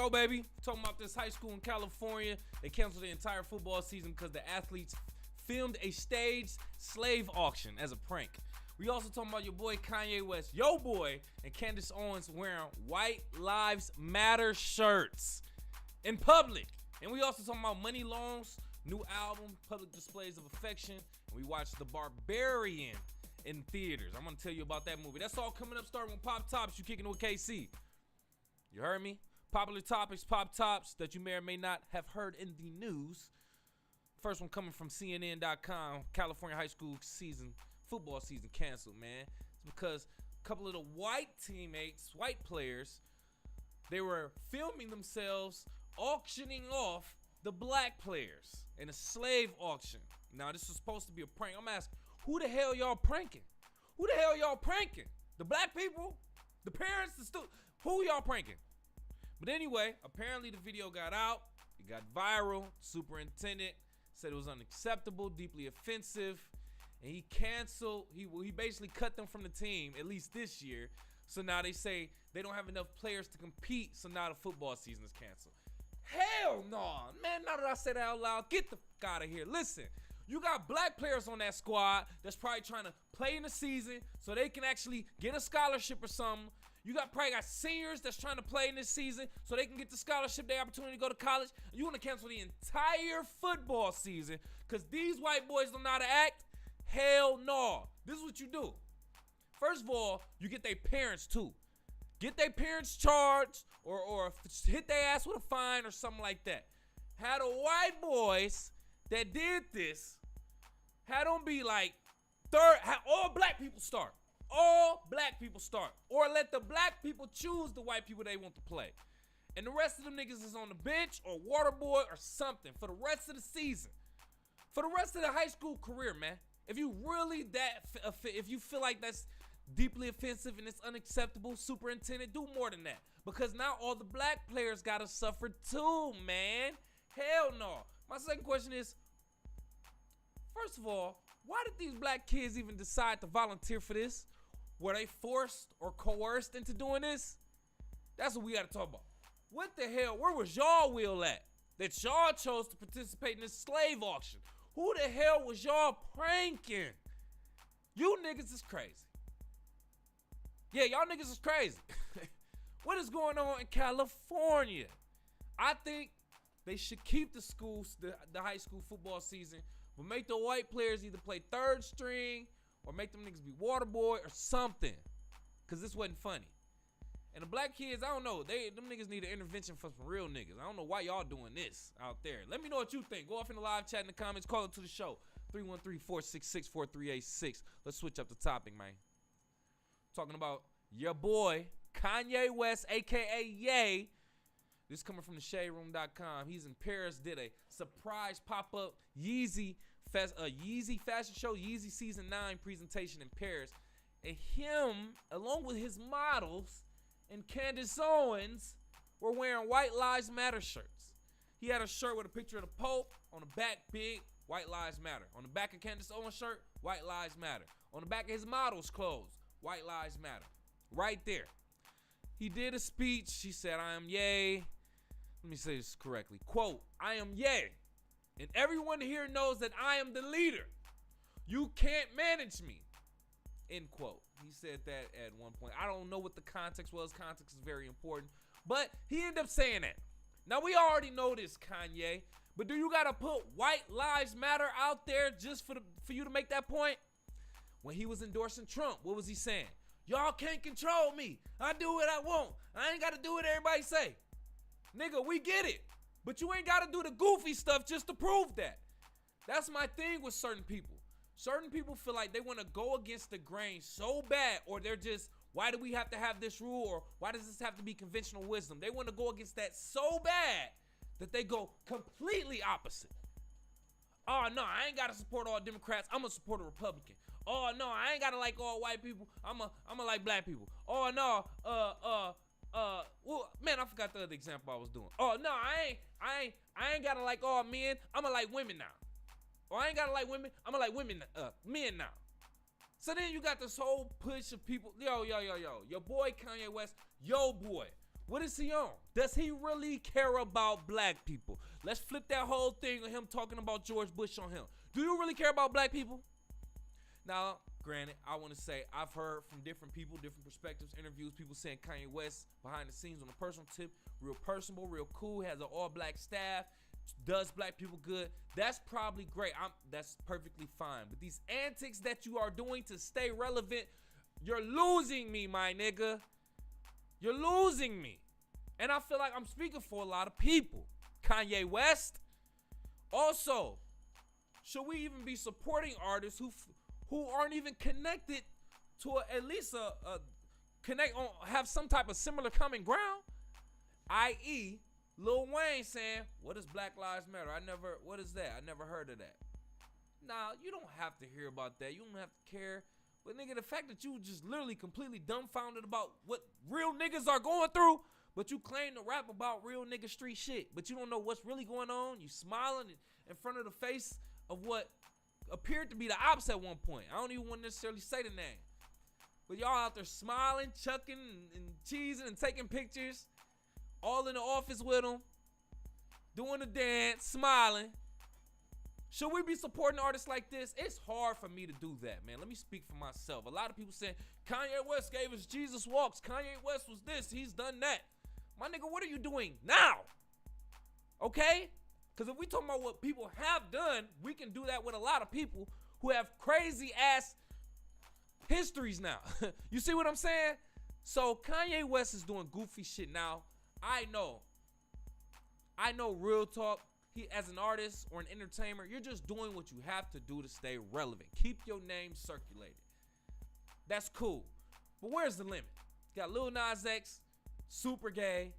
go, baby. Talking about this high school in California. They canceled the entire football season because the athletes filmed a staged slave auction as a prank. We also talking about your boy Kanye West, yo boy, and Candace Owens wearing White Lives Matter shirts in public. And we also talking about Money Long's new album, Public Displays of Affection. And we watched The Barbarian in theaters. I'm gonna tell you about that movie. That's all coming up, starting with Pop Tops. You kicking with KC. You heard me? Popular topics, Pop Tops that you may or may not have heard in the news. First one coming from CNN.com. California high school football season canceled, man. It's because a couple of the white players, they were filming themselves auctioning off the black players in a slave auction. Now, this is supposed to be a prank. I'm asking, who the hell y'all pranking? Who the hell y'all pranking? The black people? The parents? The students? Who y'all pranking? But anyway, apparently the video got out. It got viral. Superintendent said it was unacceptable, deeply offensive, and he canceled. He basically cut them from the team, at least this year. So now they say they don't have enough players to compete, so now the football season is canceled. Hell no, man, now that I said that out loud, get the fuck out of here. Listen, you got black players on that squad that's probably trying to play in the season so they can actually get a scholarship or something. You probably got seniors that's trying to play in this season so they can get the scholarship, the opportunity to go to college. You want to cancel the entire football season because these white boys don't know how to act? Hell no. This is what you do. First of all, you get their parents too. Get their parents charged or hit their ass with a fine or something like that. Had the white boys that did this, had them be like all black people start. All black people start. Or let the black people choose the white people they want to play. And the rest of them niggas is on the bench or water boy or something for the rest of the season. For the rest of the high school career, man. If you really if you feel like that's deeply offensive and it's unacceptable, Superintendent, do more than that. Because now all the black players gotta suffer too, man. Hell no. My second question is, first of all, why did these black kids even decide to volunteer for this? Were they forced or coerced into doing this? That's what we gotta talk about. What the hell? Where was y'all will at? That y'all chose to participate in this slave auction. Who the hell was y'all pranking? You niggas is crazy. Yeah, y'all niggas is crazy. What is going on in California? I think they should keep the high school football season, but make the white players either play third string or make them niggas be water boy or something. Cause this wasn't funny. And the black kids, I don't know, them niggas need an intervention from some real niggas. I don't know why y'all doing this out there. Let me know what you think. Go off in the live chat in the comments. Call into the show. 313-466-4386. Let's switch up the topic, man. Talking about your boy, Kanye West, a.k.a. Ye. This coming from the ShadeRoom.com. He's in Paris, did a surprise pop-up Yeezy fashion show, Yeezy Season 9 presentation in Paris. And him, along with his models, and Candace Owens were wearing White Lives Matter shirts. He had a shirt with a picture of the Pope. On the back, big, White Lives Matter. On the back of Candace Owens' shirt, White Lives Matter. On the back of his model's clothes, White Lives Matter. Right there. He did a speech. He said, I am Ye. Let me say this correctly. Quote, I am Ye. And everyone here knows that I am the leader. You can't manage me. End quote. He said that at one point. I don't know what the context was. Context is very important. But he ended up saying that. Now, we already know this, Kanye. But do you got to put White Lives Matter out there just for you to make that point? When he was endorsing Trump, what was he saying? Y'all can't control me. I do what I want. I ain't got to do what everybody say. Nigga, we get it. But you ain't got to do the goofy stuff just to prove that. That's my thing with certain people. Certain people feel like they want to go against the grain so bad, or they're just, why do we have to have this rule, or why does this have to be conventional wisdom? They want to go against that so bad that they go completely opposite. Oh, no, I ain't got to support all Democrats. I'm going to support a Republican. Oh, no, I ain't got to like all white people. I'm going to like black people. Oh, no, well, man, I forgot the other example I was doing. Oh, no, I ain't got to like all men. I'm going to like women now. Or I ain't gotta like women, I'm gonna like men now. So then you got this whole push of people, yo, your boy Kanye West, yo boy, What is he on? Does he really care about black people? Let's flip that whole thing of him talking about George Bush on him. Do you really care about black people? Now, granted, I want to say I've heard from different people, different perspectives, interviews, people saying Kanye West behind the scenes on a personal tip, real personable, real cool, has an all-black staff, does black people good. That's probably great. That's perfectly fine. But these antics that you are doing to stay relevant, you're losing me, my nigga. You're losing me. And I feel like I'm speaking for a lot of people. Kanye West. Also, should we even be supporting artists who aren't even connected to at least have some type of similar common ground? I.e., Lil Wayne saying, what is Black Lives Matter? What is that? I never heard of that. Nah, you don't have to hear about that. You don't have to care. But nigga, the fact that you just literally completely dumbfounded about what real niggas are going through, but you claim to rap about real nigga street shit, but you don't know what's really going on. You smiling in front of the face of what appeared to be the ops at one point. I don't even want to necessarily say the name. But y'all out there smiling, chucking, and cheesing, and taking pictures. All in the office with them. Doing the dance, smiling. Should we be supporting artists like this? It's hard for me to do that, man. Let me speak for myself. A lot of people saying, Kanye West gave us Jesus Walks. Kanye West was this. He's done that. My nigga, what are you doing now? Okay? Because if we talking about what people have done, we can do that with a lot of people who have crazy ass histories now. You see what I'm saying? So Kanye West is doing goofy shit now. I know real talk. He, as an artist or an entertainer, you're just doing what you have to do to stay relevant. Keep your name circulated. That's cool. But where's the limit? You got Lil Nas X, super gay,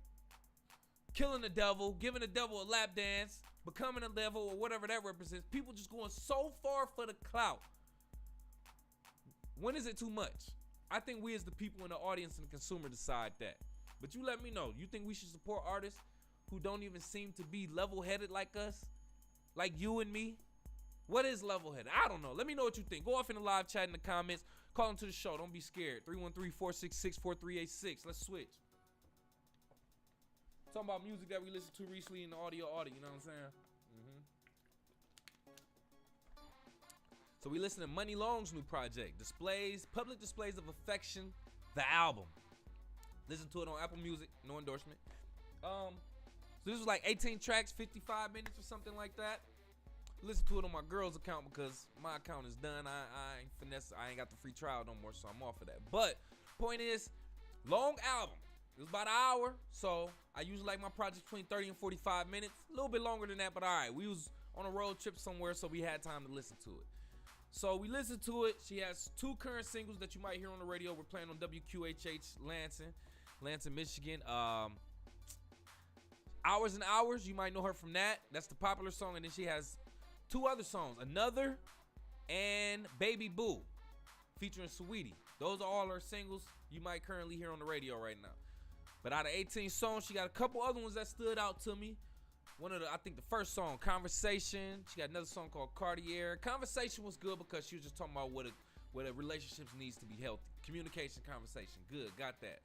killing the devil, giving the devil a lap dance, becoming a devil or whatever that represents. People just going so far for the clout. When is it too much? I think we as the people in the audience and the consumer decide that. But you let me know. You think we should support artists who don't even seem to be level-headed like us? Like you and me? What is level-headed? I don't know. Let me know what you think. Go off in the live chat in the comments. Call into the show. Don't be scared. 313-466-4386. Let's switch. Talking about music that we listened to recently in the audio, you know what I'm saying? So we listened to Money Long's new project, Public Displays of Affection, the album. Listen to it on Apple Music, no endorsement. So this was like 18 tracks, 55 minutes or something like that. Listen to it on my girl's account because my account is done. I ain't finesse. I ain't got the free trial no more, so I'm off of that. But point is, long album. It was about an hour, so I usually like my projects between 30 and 45 minutes. A little bit longer than that, but all right. We was on a road trip somewhere, so we had time to listen to it. So we listened to it. She has 2 current singles that you might hear on the radio. We're playing on WQHH Lansing, Michigan. Hours and Hours, you might know her from that. That's the popular song. And then she has 2 other songs, Another and Baby Boo, featuring Saweetie. Those are all her singles you might currently hear on the radio right now. But out of 18 songs, she got a couple other ones that stood out to me. I think the first song, Conversation. She got another song called Cartier. Conversation was good because she was just talking about what a relationship needs to be healthy. Communication, conversation. Good, got that.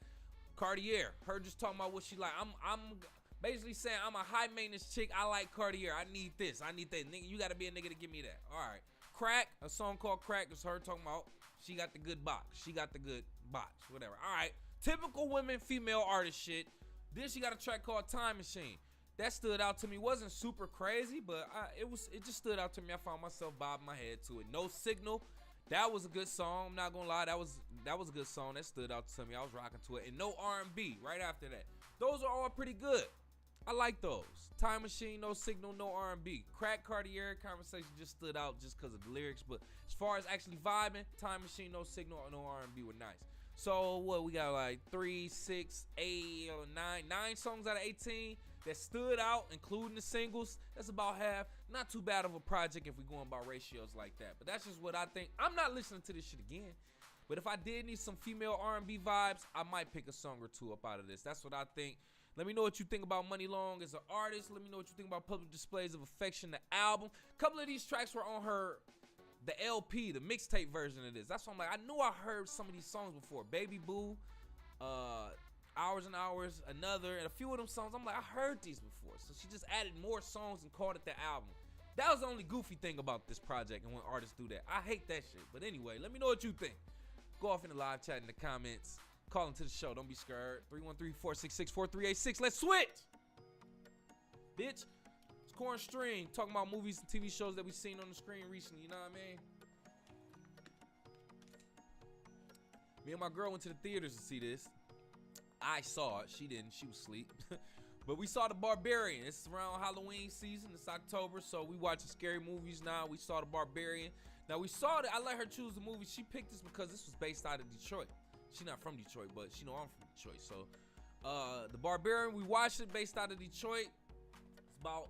Cartier, her just talking about what she like. I'm basically saying I'm a high maintenance chick. I like Cartier. I need this. I need that. Nigga, you gotta be a nigga to give me that. All right. Crack, a song called Crack is her talking about she got the good box. She got the good box. Whatever. All right. Typical women, female artist shit. Then she got a track called Time Machine. That stood out to me. Wasn't super crazy, but it just stood out to me. I found myself bobbing my head to it. No Signal. That was a good song. I'm not gonna lie. That was a good song. That stood out to me. I was rocking to it. And No R&B right after that. Those are all pretty good. I like those. Time Machine, No Signal, No R&B. Crack, Cartier, Conversation just stood out just because of the lyrics. But as far as actually vibing, Time Machine, No Signal, No R&B were nice. So what we got, like 3, 6, 8, 9 songs out of 18 that stood out, including the singles. That's about half. Not too bad of a project if we're going by ratios like that. But that's just what I think. I'm not listening to this shit again. But if I did need some female R&B vibes, I might pick a song or 2 up out of this. That's what I think. Let me know what you think about Money Long as an artist. Let me know what you think about Public Displays of Affection, the album. A couple of these tracks were on the LP, the mixtape version of this. That's why I'm like, I knew I heard some of these songs before. Baby Boo, Hours and Hours, another, and a few of them songs. I'm like, I heard these before. So she just added more songs and called it the album. That was the only goofy thing about this project and when artists do that. I hate that shit. But anyway, let me know what you think. Go off in the live chat in the comments. Call into the show. Don't be scared. 313-466-4386. Let's switch. Bitch. It's Corn Stream. Talking about movies and TV shows that we've seen on the screen recently. You know what I mean? Me and my girl went to the theaters to see this. I saw it. She didn't. She was asleep. But we saw The Barbarian. It's around Halloween season. It's October, so we watching scary movies now. We saw The Barbarian. Now, we saw it. I let her choose the movie. She picked this because this was based out of Detroit. She's not from Detroit, but she know I'm from Detroit. So, The Barbarian, we watched it based out of Detroit. It's about,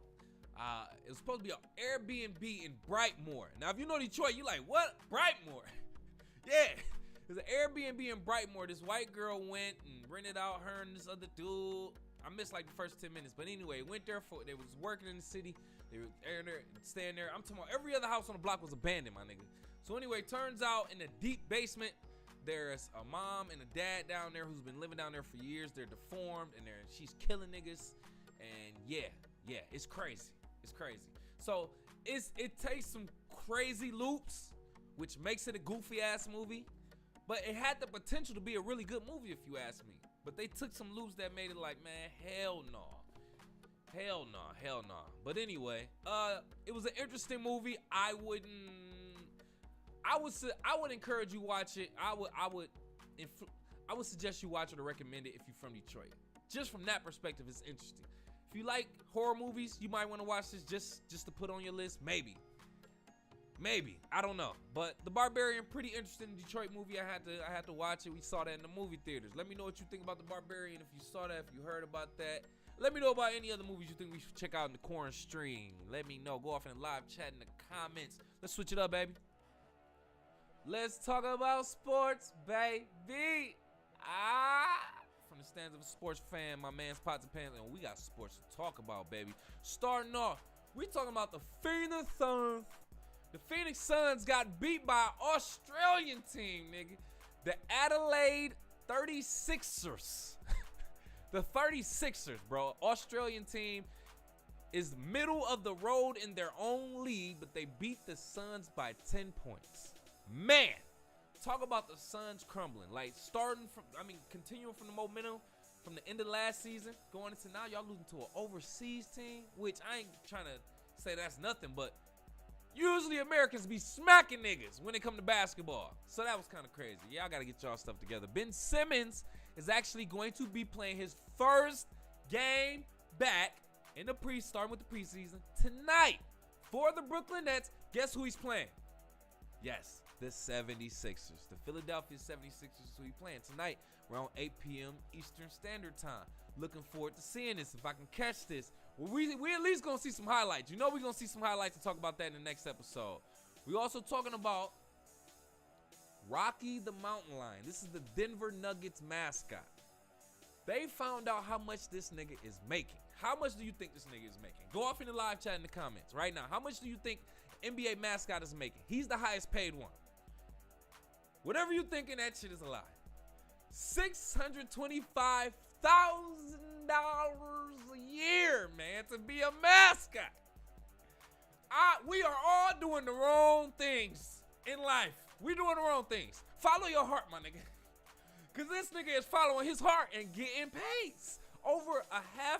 it was supposed to be an Airbnb in Brightmoor. Now, if you know Detroit, you like, what? Brightmoor? Yeah. There's an Airbnb in Brightmoor. This white girl went and rented out her and this other dude. I missed like the first 10 minutes. But anyway, went there for, they was working in the city. They were there, staying there. I'm talking about every other house on the block was abandoned, my nigga. So anyway, turns out in the deep basement, there's a mom and a dad down there who's been living down there for years. They're deformed and she's killing niggas. And yeah, it's crazy. It's crazy. So it takes some crazy loops, which makes it a goofy ass movie. But it had the potential to be a really good movie if you ask me. But they took some loops that made it like, man, hell no. Hell no, hell no. But anyway, it was an interesting movie. I would encourage you watch it. I would suggest you watch it or recommend it if you're from Detroit. Just from that perspective, it's interesting. If you like horror movies, you might want to watch this just to put on your list. Maybe. I don't know. But The Barbarian, pretty interesting Detroit movie. I had to watch it. We saw that in the movie theaters. Let me know what you think about The Barbarian. If you saw that, if you heard about that. Let me know about any other movies you think we should check out in the Corn Stream. Let me know. Go off in the live chat in the comments. Let's switch it up, baby. Let's talk about sports, baby. From the stands of a sports fan, my man's Pots and Pans, and we got sports to talk about, baby. Starting off, we talking about the Phoenix Suns. The Phoenix Suns got beat by an Australian team, nigga. The Adelaide 36ers. The 36ers, bro. Australian team is middle of the road in their own league, but they beat the Suns by 10 points. Man, talk about the Suns crumbling. Like, continuing from the momentum from the end of last season, going into now, y'all losing to an overseas team, which I ain't trying to say that's nothing, but usually Americans be smacking niggas when it come to basketball. So that was kind of crazy. Y'all got to get y'all stuff together. Ben Simmons is actually going to be playing his first game back in the starting with the preseason tonight for the Brooklyn Nets. Guess who he's playing? Yes, the 76ers. The Philadelphia 76ers is who he's playing tonight around 8 p.m. Eastern Standard Time. Looking forward to seeing this. If I can catch this, we at least going to see some highlights. You know we're going to see some highlights and talk about that in the next episode. We also talking about Rocky the Mountain Lion. This is the Denver Nuggets mascot. They found out how much this nigga is making. How much do you think this nigga is making? Go off in the live chat in the comments right now. How much do you think NBA mascot is making? He's the highest paid one. Whatever you thinking, that shit is a lie. $625,000 a year, man, to be a mascot. We are all doing the wrong things in life. We doing the wrong things. Follow your heart, my nigga. Because this nigga is following his heart and getting paid. Over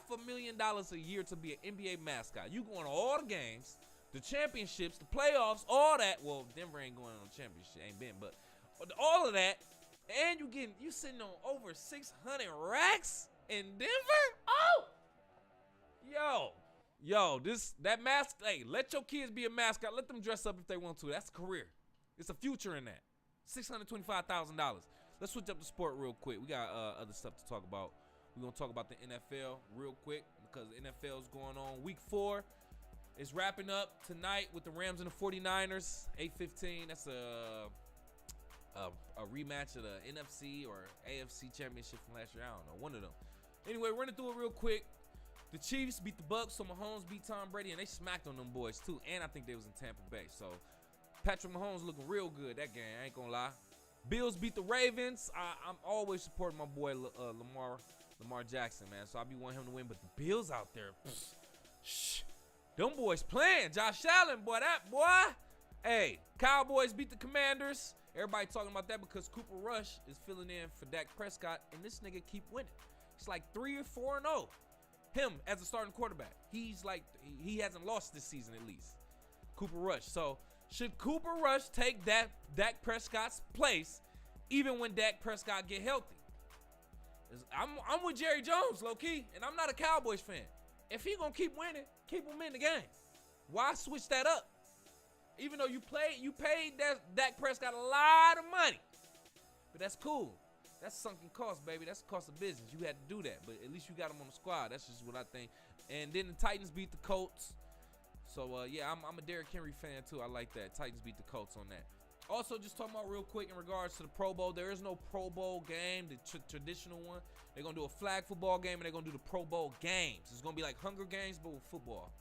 $500,000 a year to be an NBA mascot. You going to all the games, the championships, the playoffs, all that. Well, Denver ain't going on championship, ain't been, but all of that. And you sitting on over 600 racks in Denver? Oh! Yo, that mask, hey, let your kids be a mascot. Let them dress up if they want to. That's a career. It's a future in that. $625,000. Let's switch up the sport real quick. We got other stuff to talk about. We're going to talk about the NFL real quick because the NFL is going on. Week 4 is wrapping up tonight with the Rams and the 49ers. 8:15. That's a rematch of the NFC or AFC championship from last year. I don't know. One of them. Anyway, running through it real quick. The Chiefs beat the Bucks, so Mahomes beat Tom Brady, and they smacked on them boys too. And I think they was in Tampa Bay. So Patrick Mahomes looking real good that game. I ain't gonna lie. Bills beat the Ravens. I'm always supporting my boy Lamar Jackson, man. So I'll be wanting him to win. But the Bills out there, them boys playing. Josh Allen, boy, that boy. Hey, Cowboys beat the Commanders. Everybody talking about that because Cooper Rush is filling in for Dak Prescott, and this nigga keep winning. It's like 3 or 4-0. Him as a starting quarterback. He's like, he hasn't lost this season at least. Cooper Rush. So should Cooper Rush take that Dak Prescott's place even when Dak Prescott get healthy? I'm with Jerry Jones, low-key, and I'm not a Cowboys fan. If he gonna keep winning, keep him in the game. Why switch that up? Even though you paid Dak Prescott a lot of money. But that's cool. That's sunken cost, baby. That's the cost of business. You had to do that, but at least you got him on the squad. That's just what I think. And then the Titans beat the Colts. So, yeah, I'm a Derrick Henry fan, too. I like that. Titans beat the Colts on that. Also, just talking about real quick in regards to the Pro Bowl. There is no Pro Bowl game, the traditional one. They're going to do a flag football game, and they're going to do the Pro Bowl games. It's going to be like Hunger Games, but with football.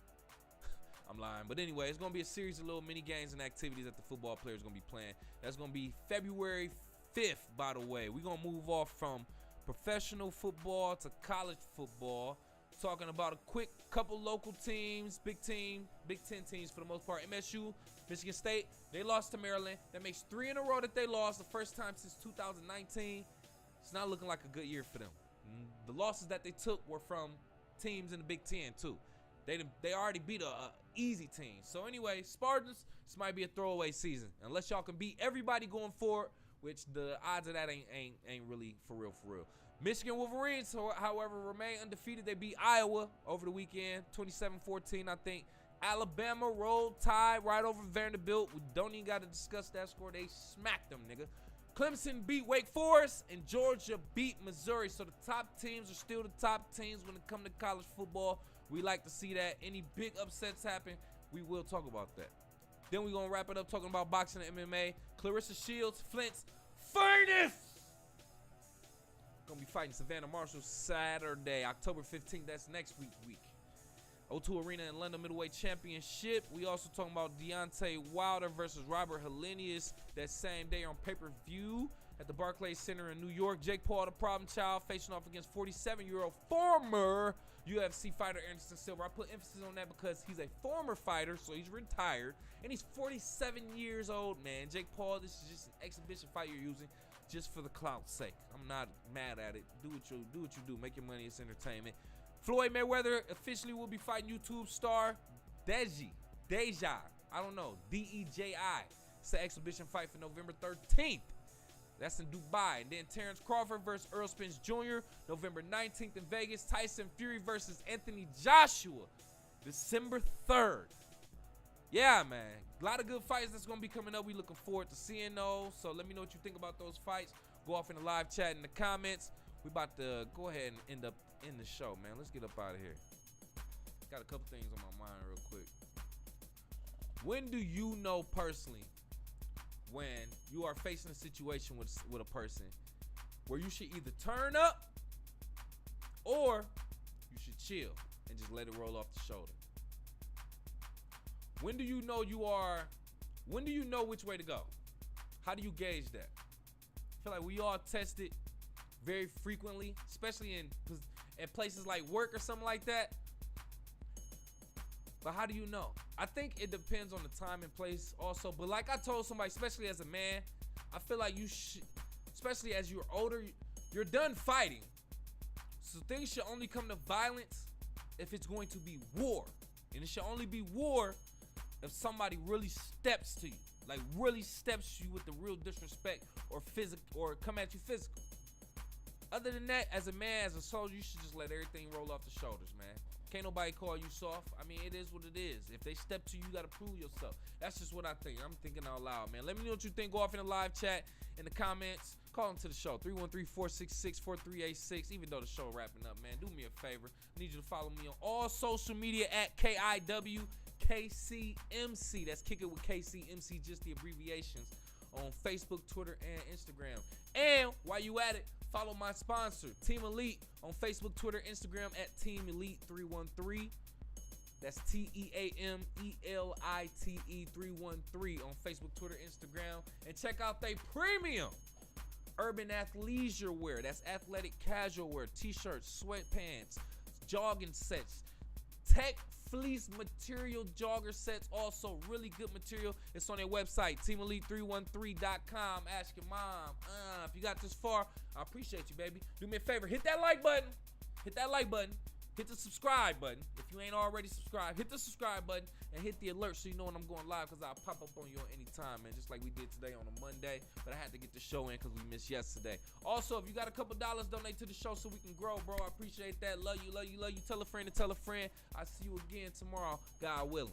I'm lying. But anyway, it's going to be a series of little mini games and activities that the football players are going to be playing. That's going to be February 5th, by the way. We're going to move off from professional football to college football. Talking about a quick couple local teams, Big Ten teams for the most part. MSU, Michigan State, they lost to Maryland. That makes 3 in a row that they lost, the first time since 2019. It's not looking like a good year for them. The losses that they took were from teams in the Big Ten, too. They already beat a easy team. So anyway, Spartans, this might be a throwaway season. Unless y'all can beat everybody going forward, which the odds of that ain't really for real. Michigan Wolverines, however, remain undefeated. They beat Iowa over the weekend, 27-14, I think. Alabama rolled Tide right over Vanderbilt. We don't even got to discuss that score. They smacked them, nigga. Clemson beat Wake Forest, and Georgia beat Missouri. So the top teams are still the top teams when it comes to college football. We like to see that. Any big upsets happen, we will talk about that. Then we're going to wrap it up talking about boxing and MMA. Clarissa Shields, Flint's finest, gonna be fighting Savannah Marshall Saturday, October 15th. That's next week. O2 Arena in London Middleweight Championship. We also talking about Deontay Wilder versus Robert Helenius that same day on pay-per-view at the Barclays Center in New York. Jake Paul, the problem child, facing off against 47-year-old former UFC fighter Anderson Silva. I put emphasis on that because he's a former fighter, so he's retired, and he's 47 years old, man. Jake Paul, this is just an exhibition fight you're using just for the clout's sake. I'm not mad at it. Do what you do. Make your money. It's entertainment. Floyd Mayweather officially will be fighting YouTube star Deja. I don't know. D-E-J-I. It's an exhibition fight for November 13th. That's in Dubai. And then Terrence Crawford versus Earl Spence Jr. November 19th in Vegas. Tyson Fury versus Anthony Joshua December 3rd. Yeah, man. A lot of good fights that's going to be coming up. We looking forward to seeing those. So let me know what you think about those fights. Go off in the live chat in the comments. We about to go ahead and end up in the show, man. Let's get up out of here. Got a couple things on my mind real quick. When do you know personally when you are facing a situation with a person where you should either turn up or you should chill and just let it roll off the shoulder? When do you know which way to go? How do you gauge that? I feel like we all test it very frequently, especially in places like work or something like that. But how do you know? I think it depends on the time and place also. But like I told somebody, especially as a man, I feel like you should, especially as you're older, you're done fighting. So things should only come to violence if it's going to be war. And it should only be war if somebody really steps to you. Like really steps to you with the real disrespect or physical or come at you physical. Other than that, as a man, as a soldier, you should just let everything roll off the shoulders, man. Can't nobody call you soft. I mean, it is what it is. If they step to you, you got to prove yourself. That's just what I think. I'm thinking out loud, man. Let me know what you think. Go off in the live chat, in the comments. Call into the show, 313-466-4386. Even though the show wrapping up, man, do me a favor. I need you to follow me on all social media at KIWKCMC. That's Kick It with KCMC, just the abbreviations, on Facebook, Twitter, and Instagram. And while you at it, follow my sponsor, Team Elite, on Facebook, Twitter, Instagram at Team Elite 313. That's TEAMELITE 313 on Facebook, Twitter, Instagram. And check out they premium Urban athleisure wear. That's athletic casual wear. T-shirts, sweatpants, jogging sets. Tech fleece material jogger sets. Also really good material. It's on their website, teamelite313.com. Ask your mom. If you got this far, I appreciate you, baby. Do me a favor. Hit that like button. Hit that like button. Hit the subscribe button. If you ain't already subscribed, hit the subscribe button and hit the alert so you know when I'm going live, because I'll pop up on you at any time, man, just like we did today on a Monday. But I had to get the show in because we missed yesterday. Also, if you got a couple dollars, donate to the show so we can grow, bro. I appreciate that. Love you, love you, love you. Tell a friend to tell a friend. I'll see you again tomorrow, God willing.